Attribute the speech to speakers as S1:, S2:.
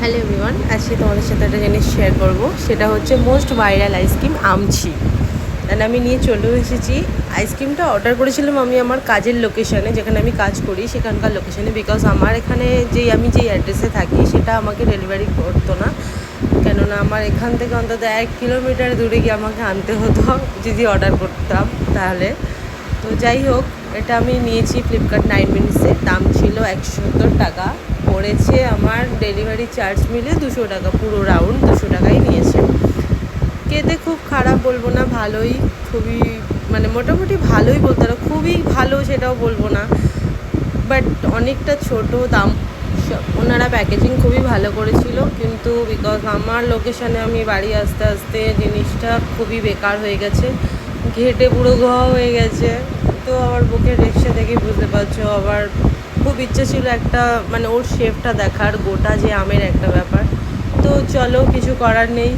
S1: Hello everyone, আজকে তোমাদের সাথে একটা জিনিস শেয়ার করব। সেটা হচ্ছে মোস্ট ভাইরাল আইসক্রিম আমছি। অ্যান্ড আমি নিয়ে চলেও এসেছি। আইসক্রিমটা অর্ডার করেছিলাম আমি আমার কাজের লোকেশানে, যেখানে আমি কাজ করি সেখানকার লোকেশানে, বিকজ আমার এখানে আমি যেই অ্যাড্রেসে থাকি সেটা আমাকে ডেলিভারি করতো না। কেননা আমার এখান থেকে অন্তত 1 কিলোমিটার দূরে গিয়ে আমাকে আনতে হতো যদি অর্ডার করতাম তাহলে। তো যাই হোক, এটা আমি নিয়েছি ফ্লিপকার্ট 9 মিনিটসে। দাম ছিল 170 টাকা, পড়েছে আমার ডেলিভারি চার্জ মিলে 200 টাকা, পুরো রাউন্ড 200 টাকাই নিয়েছে। খেতে খুব খারাপ বলবো না, ভালোই, খুবই মানে মোটামুটি ভালোই বলতে পারো, খুবই ভালো সেটাও বলবো না, বাট অনেকটা ছোট দাম। ওনারা প্যাকেজিং খুবই ভালো করেছিল, কিন্তু বিকজ আমার লোকেশানে আমি বাড়ি আসতে আসতে জিনিসটা খুবই বেকার হয়ে গেছে, ঘেটে পুরো ঘা হয়ে গেছে। তো আবার বুকের রিক্সা দেখে বুঝতে পারছো, আবার খুব ইচ্ছে ছিল একটা মানে ওর শেপটা দেখার, গোটা যে আমের একটা ব্যাপার। তো চলো, কিছু করার নেই।